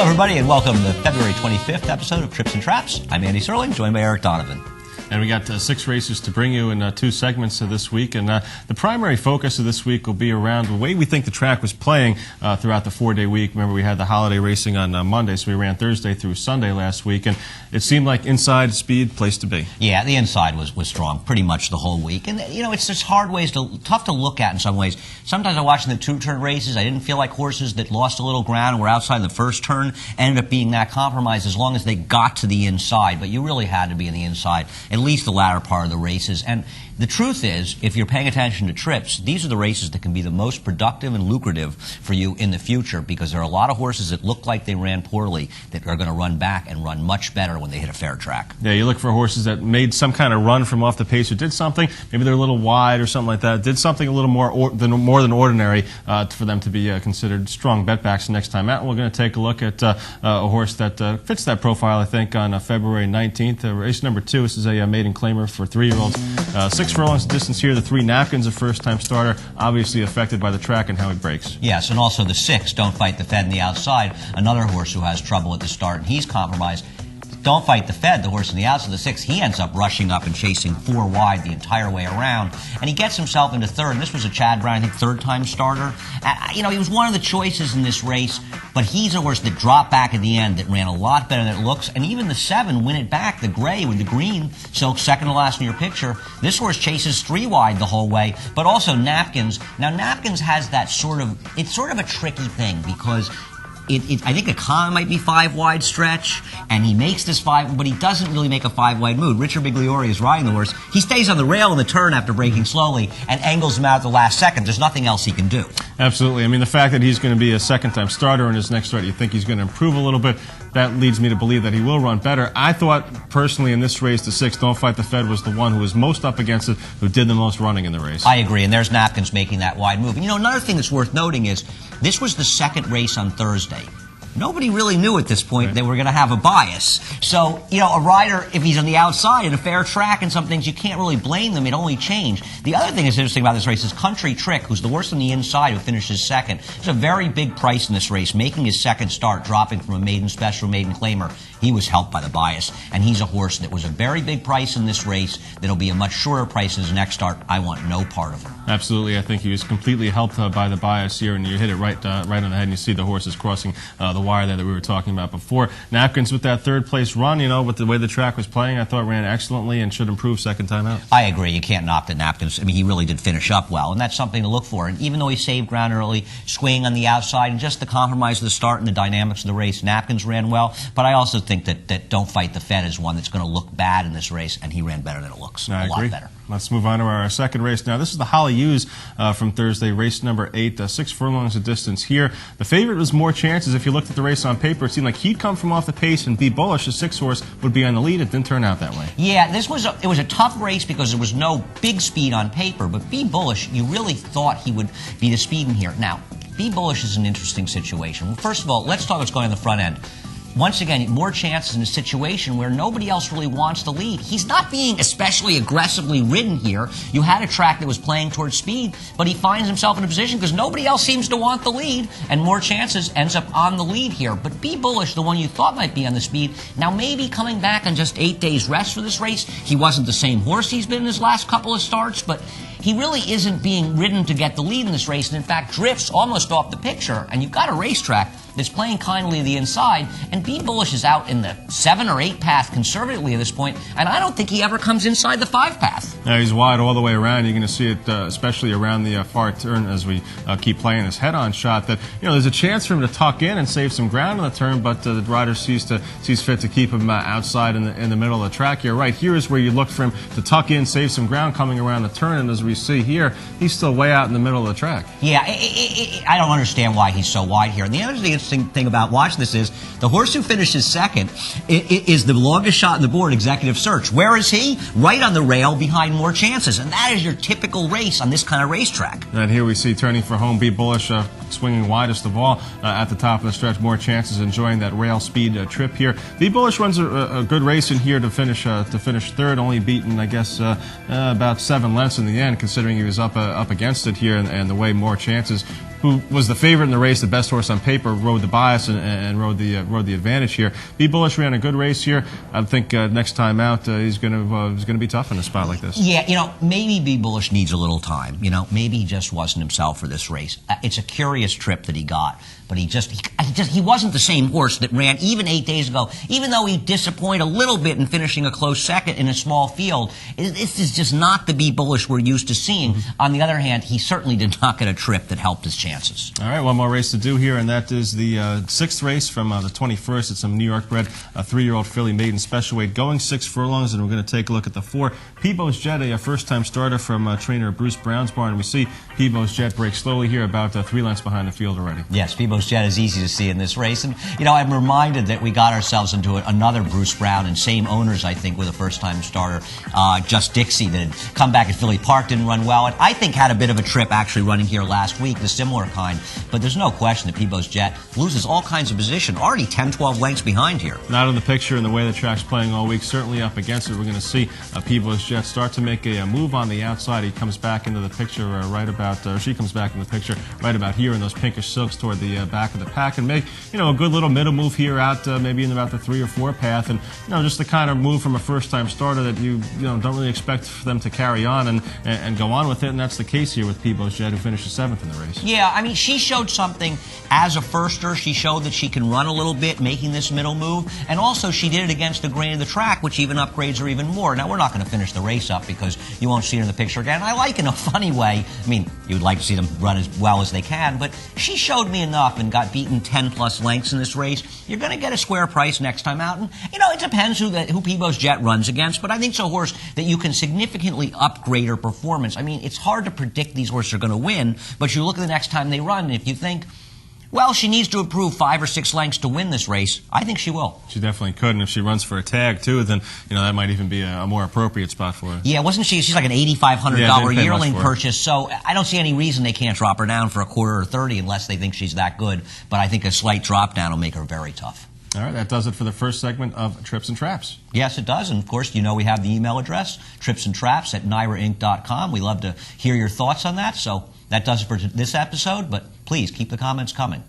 everybody, and welcome to the February 25th episode of Trips and Traps. I'm Andy Serling, joined by Eric Donovan. And we got 6 races to bring you in 2 segments this week. And the primary focus of this week will be around the way we think the track was playing throughout the 4-day week. Remember, we had the holiday racing on Monday, so we ran Thursday through Sunday last week. And it seemed like inside speed, place to be. Yeah, the inside was strong pretty much the whole week. And, you know, it's just tough to look at in some ways. Sometimes I watched the 2-turn races. I didn't feel like horses that lost a little ground and were outside the first turn ended up being that compromised as long as they got to the inside. But you really had to be in the inside, at least the latter part of the races. And the truth is, if you're paying attention to trips, these are the races that can be the most productive and lucrative for you in the future, because there are a lot of horses that look like they ran poorly that are going to run back and run much better when they hit a fair track. Yeah, you look for horses that made some kind of run from off the pace or did something, maybe they're a little wide or something like that, did something a little more than ordinary for them to be considered strong bet-backs the next time out. And we're going to take a look at a horse that fits that profile, I think, on February 19th. Race number 2, this is a Maiden Claiming for 3-year-olds. 6 furlongs distance here. The 3 Napkins, a first-time starter, obviously affected by the track and how he breaks. Yes, and also the 6, Don't Fight the Fed, on the outside, another horse who has trouble at the start, and he's compromised. Don't Fight the Fed, the horse on the outside, the 6, he ends up rushing up and chasing 4 wide the entire way around, and he gets himself into third. This was a Chad Brown, I think, 3rd-time starter. You know, he was one of the choices in this race, but he's a horse that dropped back at the end that ran a lot better than it looks, and even the 7, Win It Back, the gray with the green silk, second to last in your picture, this horse chases 3 wide the whole way, but also Napkins. Now, Napkins has that it's sort of a tricky thing, because I think a con might be 5 wide stretch, and he makes this 5, but he doesn't really make a 5 wide move. Richard Bigliori is riding the horse. He stays on the rail in the turn after braking slowly and angles him out at the last second. There's nothing else he can do. Absolutely. I mean, the fact that he's going to be a 2nd-time starter in his next start, you think he's going to improve a little bit. That leads me to believe that he will run better. I thought, personally, in this race, the 6, Don't Fight the Fed, was the one who was most up against it, who did the most running in the race. I agree, and there's Napkins making that wide move. And, you know, another thing that's worth noting is this was the 2nd race on Thursday. Nobody really knew at this point they were going to have a bias. So, you know, a rider, if he's on the outside in a fair track and some things, you can't really blame them. It only changed. The other thing that's interesting about this race is Country Trick, who's the horse on the inside who finishes 2nd. It's a very big price in this race, making his 2nd start, dropping from a maiden special, Maiden Claimer. He was helped by the bias, and he's a horse that was a very big price in this race that'll be a much shorter price in his next start. I want no part of him. Absolutely. I think he was completely helped by the bias here, and you hit it right on the head, and you see the horses crossing the wire there that we were talking about before. Napkins with that 3rd-place run, you know, with the way the track was playing, I thought ran excellently and should improve 2nd time out. I agree. You can't knock the Napkins. I mean, he really did finish up well, and that's something to look for. And even though he saved ground early, swinging on the outside, and just the compromise of the start and the dynamics of the race, Napkins ran well. But I also think that Don't Fight the Fed is one that's going to look bad in this race, and he ran better than it looks. I agree. Lot better. Let's move on to our 2nd race. Now, this is the Holly Hughes from Thursday, race number 8, 6 furlongs of distance here. The favorite was More Chances. If you looked at the race on paper, it seemed like he'd come from off the pace and Be Bullish, the 6 horse, would be on the lead. It didn't turn out that way. Yeah, it was a tough race because there was no big speed on paper, but Be Bullish, you really thought he would be the speed in here. Now, Be Bullish is an interesting situation. Well, first of all, let's talk what's going on the front end. Once again, More Chances in a situation where nobody else really wants the lead. He's not being especially aggressively ridden here. You had a track that was playing towards speed, but he finds himself in a position because nobody else seems to want the lead, and More Chances ends up on the lead here. But Be Bullish, the one you thought might be on the speed, now maybe coming back on just 8 days rest for this race. He wasn't the same horse he's been in his last couple of starts, but he really isn't being ridden to get the lead in this race, and in fact drifts almost off the picture. And you've got a racetrack that's playing kindly to the inside, and Be Bullish is out in the 7 or 8 path conservatively at this point, and I don't think he ever comes inside the 5 path. Yeah, he's wide all the way around. You're going to see it, especially around the far turn as we keep playing this head-on shot, that, you know, there's a chance for him to tuck in and save some ground on the turn, but the rider sees fit to keep him outside in the middle of the track here. Right here is where you look for him to tuck in, save some ground coming around the turn, and as we see here, he's still way out in the middle of the track. Yeah, I don't understand why he's so wide here. And the other interesting thing about watching this is the horse who finishes 2nd is the longest shot in the board, Executive Search. Where is he? Right on the rail behind More Chances, and that is your typical race on this kind of racetrack. And here we see turning for home, Be Bullish, swinging widest of all at the top of the stretch. More Chances enjoying that rail speed trip here. Be Bullish runs a good race in here to finish 3rd, only beaten, I guess, about 7 lengths in the end, considering he was up against it here, and the way More Chances, who was the favorite in the race, the best horse on paper, rode rode the bias and rode the advantage here. Be Bullish ran a good race here. I think next time out he's going to be tough in a spot like this. Yeah, maybe Be Bullish needs a little time. Maybe he just wasn't himself for this race. It's a curious trip that he got, but he wasn't the same horse that ran even 8 days ago. Even though he disappointed a little bit in finishing a close second in a small field, this is just not the Be Bullish we're used to seeing. On the other hand, he certainly did not get a trip that helped his chances. All right, one more race to do here, and that is the sixth race from the 21st. It's a New York bred, a 3-year-old filly maiden special weight, going 6 furlongs, and we're going to take a look at the 4. Peebo's Jet, a first-time starter from trainer Bruce Brown's barn. We see Peebo's Jet break slowly here, about 3 lengths behind the field already. Yes, Peebo's Jet is easy to see in this race, and I'm reminded that we got ourselves into another Bruce Brown, and same owners, I think, with a first-time starter, Just Dixie, that had come back at Philly Park, didn't run well, and I think had a bit of a trip actually running here last week, the similar kind. But there's no question that Peebo's Jet loses all kinds of position, already 10, 12 lengths behind here. Not in the picture in the way the track's playing all week, certainly up against it. We're going to see Peebo's Jet start to make a move on the outside. He comes back into the picture she comes back in the picture right about here in those pinkish silks toward the back of the pack, and make a good little middle move here out maybe in about the 3 or 4 path, and just the kind of move from a first-time starter that you don't really expect them to carry on and go on with it, and that's the case here with Peebo's Jet, who finishes 7th in the race. Yeah, she showed something as a firster. She showed that she can run a little bit, making this middle move, and also she did it against the grain of the track, which even upgrades her even more. Now, we're not going to finish the race up because you won't see her in the picture again. I like in a funny way. You'd like to see them run as well as they can, but she showed me enough and got beaten 10-plus lengths in this race. You're going to get a square price next time out, and it depends who Peebo's Jet runs against, but I think it's a horse that you can significantly upgrade her performance. It's hard to predict these horses are going to win, but you look at the next time they run, and if you think, well, she needs to improve 5 or 6 lengths to win this race, I think she will. She definitely could, and if she runs for a tag, too, then that might even be a more appropriate spot for her. Yeah, wasn't she? She's like an $8,500 yearling purchase, so I don't see any reason they can't drop her down for a quarter or 30 unless they think she's that good, but I think a slight drop down will make her very tough. All right, that does it for the first segment of Trips and Traps. Yes, it does. And, of course, we have the email address, tripsandtraps@NYRAinc.com. We love to hear your thoughts on that. So that does it for this episode, but please keep the comments coming.